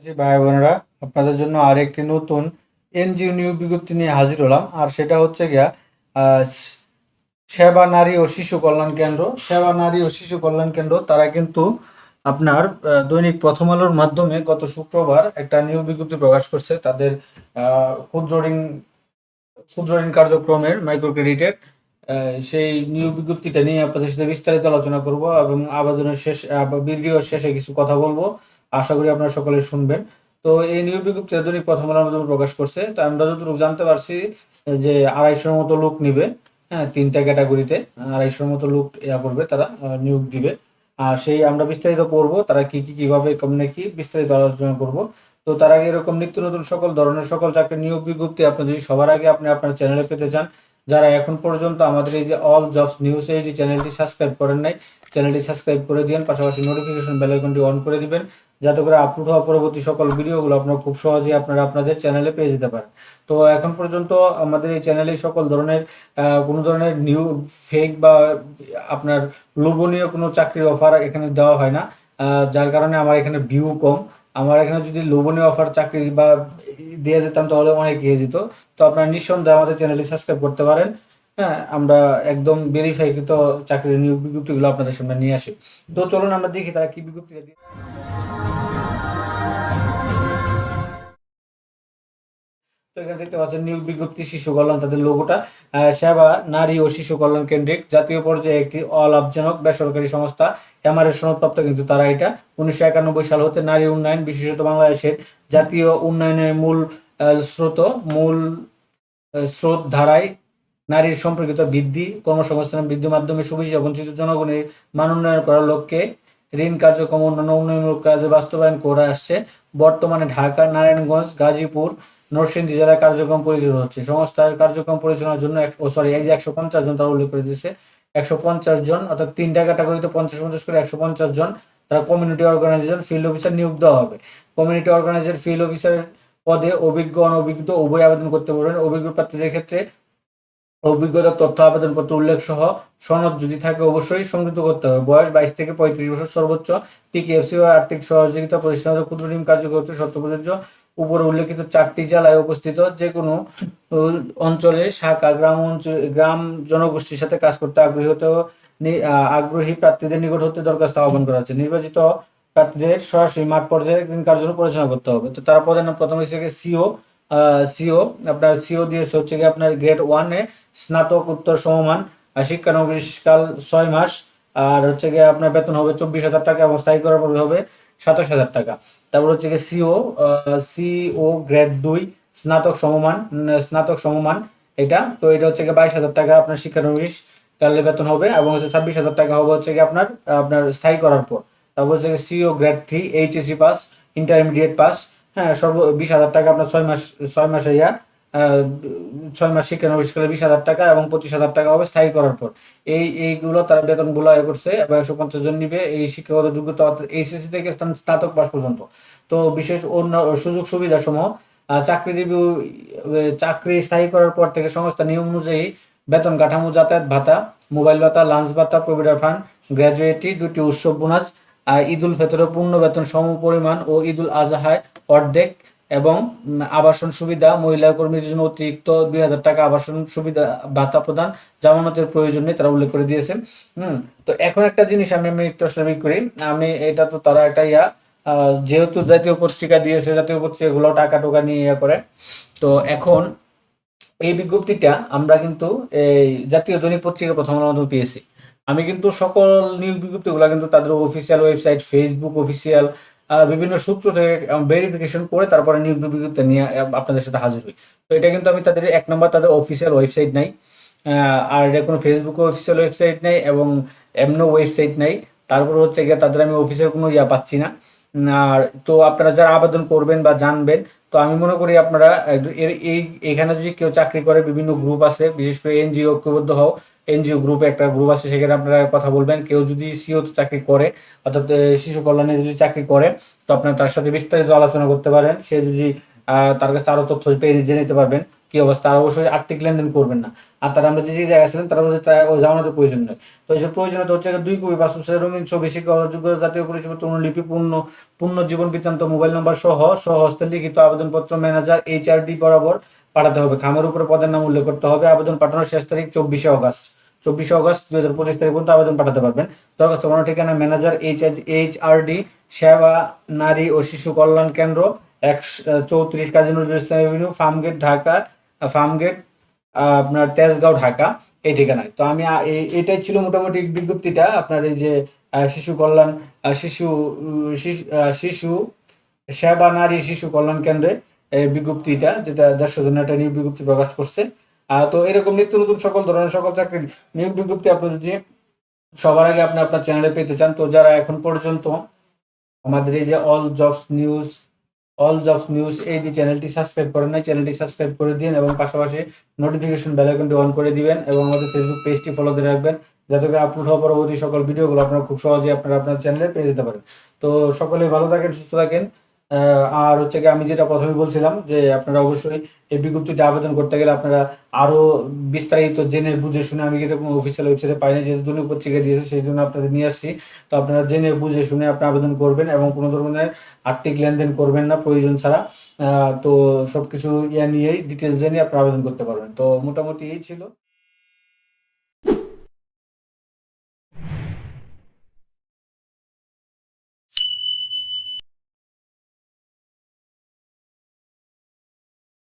জি ভাই বোনেরা, আপনাদের জন্য আরেকটি নতুন এনজিও নিয়োগ বিজ্ঞপ্তি নিয়ে হাজির হলাম। আর সেটা হচ্ছে গিয়া আহ, সেবা নারী ও শিশু কল্যাণ কেন্দ্র। সেবা নারী ও শিশু কল্যাণ কেন্দ্র তারা কিন্তু আপনার দৈনিক প্রথম আলোর মাধ্যমে গত শুক্রবার একটা নিয়োগ বিজ্ঞপ্তি প্রকাশ করছে তাদের ক্ষুদ্র ঋণ কার্যক্রমের মাইক্রো ক্রেডিটের। সেই নিয়োগ বিজ্ঞপ্তিটা নিয়ে আপনাদের সাথে বিস্তারিত আলোচনা করব এবং আবেদনের ভিডিওর শেষে কিছু কথা বলবো। আশা করি আপনারা সকলে শুনবেন। তো এই নিয়োগ বিজ্ঞপ্তি দৈনিক প্রথম আলোর মাধ্যমে প্রকাশ করছে। তো আমরা যতটুকু জানতে পারছি যে 250-র মতো লোক নিবে। হ্যাঁ, 3টা ক্যাটাগরিতে 250-র মতো লোক করবে, তারা নিয়োগ দিবে। আর সেই আমরা বিস্তারিত পড়বো তারা কিভাবে কেমনে কি বিস্তারিত আলোচনা করব। তো তার আগে এরকম নিত্য নতুন সকল ধরনের সকল চাকরির নিয়োগ বিজ্ঞপ্তি আপনি যদি সবার আগে আপনি আপনার চ্যানেলে পেতে চান, যারা এখন পর্যন্ত আমাদের এই যে অল জবস নিউজ এইচডি চ্যানেলটি সাবস্ক্রাইব করেন নাই, চ্যানেলটি সাবস্ক্রাইব করে দিন, পাশাপাশি নোটিফিকেশন বেল আইকনটি অন করে দিবেন, যাতে করে আপলোড হওয়া পরবর্তী সকল ভিডিওগুলো আপনারা খুব সহজেই আপনারা আপনাদের চ্যানেলে পেয়ে যেতে পারেন। তো এখন পর্যন্ত আমাদের এই চ্যানেলে সকল ধরনের কোনো ধরনের নিউ ফেক বা আপনার লোভনীয় কোনো চাকরির অফার এখানে দেওয়া হয় না। যার কারণে আমার এখানে ভিউ কম। আমার এখানে যদি লোভনীয় অফার চাকরি বা দিয়ে দিতাম তাহলে অনেক এগিয়ে যেত। তো আপনারা নিঃসন্দেহে আমাদের চ্যানেলটি সাবস্ক্রাইব করতে পারেন। হ্যাঁ, আমরা একদম ভেরিফাইকৃত চাকরির নিয়োগ বিজ্ঞপ্তিগুলো আপনাদের সামনে নিয়ে আসি। তো চলুন আমরা দেখি তারা কি বিজ্ঞপ্তিটা দিয়ে। তো এখানে দেখতে পাচ্ছেন নিয়োগ বিজ্ঞপ্তি শিশু কল্যাণ, তাদের লোগোটা। সেবা নারী ও শিশু কল্যাণ কেন্দ্রিক জাতীয় পর্যায়ে একটি অলাভজনক বেসরকারি সংস্থা। এমআরএস সনদপ্রাপ্ত কিন্তু তারা এটা। 1991 সাল হতে নারী উন্নয়ন, বিশেষত বাংলাদেশের জাতীয় উন্নয়নের মূল স্রোত ধারায় নারীর সম্পর্কিত বৃদ্ধি, কর্মসংস্থান বৃদ্ধির মাধ্যমে সুবিধা বঞ্চিত জনগণের মান উন্নয়ন করার লক্ষ্যে ঋণ কার্যক্রম অন্যান্য উন্নয়নমূলক কাজে বাস্তবায়ন করে আসছে। বর্তমানে ঢাকা, নারায়ণগঞ্জ, গাজীপুর, নরসিংদী জেলায় কার্যক্রম পরিচালিত হচ্ছে। সংস্থার কার্যক্রম পরিচালনার জন্য 150 জন তারা উল্লেখ করে দিয়েছে। 150 জন, অর্থাৎ 3টা ক্যাটাগরিতে 50-50 করে 150 জন তারা কমিউনিটি অর্গানাইজেশন ফিল্ড অফিসার নিয়োগ দেওয়া হবে। কমিউনিটি অর্গানাইজার ফিল্ড অফিসার পদে অভিজ্ঞ অনভিজ্ঞ উভয় আবেদন করতে পারবেন। অভিজ্ঞ প্রার্থীদের ক্ষেত্রে অভিজ্ঞতার তথ্য আবেদনপত্র উল্লেখ সহ সনদ যদি থাকে অবশ্যই সংযুক্ত করতে হবে। বয়স 22 থেকে 35 বছর সর্বোচ্চ। টিকেএফসি বা আর্থিক সহযোগিতা প্রতিষ্ঠানের ক্ষুদ্র ঋণ কার্যকর করতে শর্ত প্রযোজ্য। উপরে উল্লেখিত 4টি জেলায় অবস্থিত যে কোনো অঞ্চলে শাখা গ্রাম জনগোষ্ঠীর সাথে কাজ করতে আগ্রহী প্রার্থীদের নিকট হতে দরখাস্ত আহ্বান করা হচ্ছে। নির্বাচিত প্রার্থীদের সরাসরি মাঠ পর্যায়ে ঋণ কার্যক্রম পরিচালনা করতে হবে। তো তারা পদের নাম প্রথমে হচ্ছে সিও। সিও আপনার সিও দিয়েছে হচ্ছে কি আপনার গ্রেড 1-এ স্নাতক উত্তর সমমান, শিক্ষানবিশকাল 6 মাস। আর হচ্ছে গিয়ে আপনার বেতন হবে 24,000 টাকা এবং স্থায়ী করার পরে হবে 27,000 টাকা। তারপর হচ্ছে গিয়ে সিও গ্রেড 2 স্নাতক সমমান এটা। তো এটা হচ্ছে গিয়ে 22,000 টাকা আপনার শিক্ষানবিশ কালে বেতন হবে এবং হচ্ছে 26,000 টাকা হবে হচ্ছে গিয়ে আপনার আপনার স্থায়ী করার পর। তারপর হচ্ছে সিও grade 3 HSC pass, intermediate pass. হ্যাঁ, 20,000 টাকা আপনার 6 মাস, 6 মাসে 6 মাস শিক্ষানবিশকালে 20,000 টাকা এবং 25,000 টাকা হবে স্থায়ী করার পর। এইগুলো তারা বেতনগুলো করছে এবং 150 জন নিবে। এই শিক্ষাগত যোগ্যতা এইচএসসি থেকে স্নাতক পাস পর্যন্ত। তো বিশেষ অন্য সুযোগ সুবিধা সমূহ, চাকরিজীবী চাকরি স্থায়ী করার পর থেকে সংস্থা নিয়ম অনুযায়ী বেতন কাঠামো, যাতায়াত ভাতা, মোবাইল ভাতা, লাঞ্চ ভাতা, প্রভিডেন্ট ফান্ড, গ্র্যাজুয়েটি, 2টি উৎসব বোনাস, ঈদ উল ফিতরে পূর্ণ বেতন সম পরিমাণ ও ঈদ উল আজহায় অর্ধেক, এবং আবাসন সুবিধা, মহিলা কর্মীদের জন্য অতিরিক্ত 2,000 টাকা আবাসন সুবিধা ভাতা প্রদান, জামানতের প্রয়োজন নেই তারা উল্লেখ করে দিয়েছেন। তো এখন একটা জিনিস আমি একটু আসলে করি। আমি এটা তো তারা একটা যেহেতু জাতীয় পত্রিকা দিয়েছে, জাতীয় পত্রিকাগুলো টাকা টোকা নিয়ে করে। তো এখন এই বিজ্ঞপ্তিটা আমরা কিন্তু এই জাতীয় দৈনিক পত্রিকা প্রথম আলোর মাধ্যমে পেয়েছি। আমি কিন্তু সকল নিয়োগ বিজ্ঞপ্তিগুলো কিন্তু তাদের অফিসিয়াল ওয়েবসাইট, ফেসবুক অফিসিয়াল বিভিন্ন সূত্র থেকে ভেরিফিকেশন করে তারপরে নিয়োগ বিজ্ঞপ্তি নিয়ে আপনাদের সাথে হাজির হই। তো এটা কিন্তু আমি তাদের 1 নম্বর তাদের অফিসিয়াল ওয়েবসাইট নাই। আর এটা কোনো ফেসবুক অফিসিয়াল ওয়েবসাইট নেই এবং এমনো ওয়েবসাইট নাই। তারপর হচ্ছে গিয়ে তাদের আমি অফিসের কোনো পাচ্ছি না। আর তো আপনারা যারা আবেদন করবেন বা জানবেন, তো আমি মনে করি আপনারা এখানে যদি কেউ চাকরি করে, বিভিন্ন গ্রুপ আছে, বিশেষ করে এনজিও ঐক্যবদ্ধ হও, এনজিও গ্রুপে একটা গ্রুপ আছে, সেখানে আপনারা কথা বলবেন। কেউ যদি সিও চাকরি করে, অর্থাৎ শিশু কল্যাণে যদি চাকরি করে, তো আপনারা তার সাথে বিস্তারিত আলোচনা করতে পারেন। সে যদি তার কাছে আরো তথ্য পেয়ে জেনে নিতে পারবেন। কি অবস্থা, আর অবশ্যই আর্থিক লেনদেন করবেন না। আর তারা আমরা যে যে জায়গায় ছিলেন তারা বলছে ওই জামানতের প্রয়োজন নেই। তো এইসব প্রয়োজনীয়তা হচ্ছে 2 কপি পাসপোর্ট সাইজের রঙিন ছবি, শিক্ষাগত যোগ্যতা, জাতীয় পরিচয়পত্র অনুলিপি, পূর্ণ জীবন বৃত্তান্ত, মোবাইল নম্বর সহ স্বহস্তে লিখিত আবেদনপত্র ম্যানেজার HRD বরাবর পাঠাতে হবে। খামের উপরে পদের নাম উল্লেখ করতে হবে। আবেদন পাঠানোর শেষ তারিখ 24শে অগাস্ট। 24শে অগাস্ট 2025 মধ্যে আবেদন পাঠাতে পারবেন। দরখাস্ত পাঠানোর ঠিকানা ম্যানেজার HRD, সেবা নারী ও শিশু কল্যাণ কেন্দ্র, 34 কাজী নজরুল ইসলাম এভিনিউ, ফার্মগেট, ঢাকা। ফার্মগেট, আপনার তেজগাঁও, ঢাকা, এই ঠিকানায়। তো আমি এটাই ছিল মোটামুটি বিজ্ঞপ্তিটা আপনার এই যে শিশু কল্যাণ, শিশু শিশু সেবা নারী শিশু কল্যাণ কেন্দ্রে এই বিজ্ঞপ্তিটা, যেটা 150 জন একটা নিয়োগ বিজ্ঞপ্তি প্রকাশ করছে। তো এরকম নিত্য নতুন সকল ধরনের সকল চাকরির নিয়োগ বিজ্ঞপ্তি আপনি যদি সবার আগে আপনি আপনার চ্যানেলে পেতে চান, তো যারা এখন পর্যন্ত আমাদের এই যে অল জবস নিউজ এই যে চ্যানেলটি সাবস্ক্রাইব করেন নাই, চ্যানেলটি সাবস্ক্রাইব করে দিন এবং পাশাপাশি নোটিফিকেশন বেল আইকনটি অন করে দিবেন এবং আমাদের ফেসবুক পেজটি ফলো দিয়ে রাখবেন, যাতে করে আপলোড হওয়া পরবর্তী সকল ভিডিওগুলো আপনারা খুব সহজেই আপনারা আপনার চ্যানেলে পেয়ে যেতে পারেন। তো সকলে ভালো থাকেন, সুস্থ থাকেন। আর হচ্ছে কি আমি যেটা প্রথমে বলছিলাম যে আপনারা অবশ্যই এই বিজ্ঞপ্তিতে আবেদন করতে গেলে আপনারা আরো বিস্তারিত জেনে বুঝে শুনে, আমি এরকম অফিসিয়াল ওয়েবসাইটে পাইনি, যেহেতু দৈনিক পত্রিকা দিয়েছে সেই জন্য আপনাদের নিয়ে আসছি। তো আপনারা জেনে বুঝে শুনে আপনি আবেদন করবেন এবং কোনো ধরনের আর্থিক লেনদেন করবেন না প্রয়োজন ছাড়া। তো সবকিছু নিয়েই ডিটেলস জেনে আপনি আবেদন করতে পারবেন। তো মোটামুটি এই ছিল।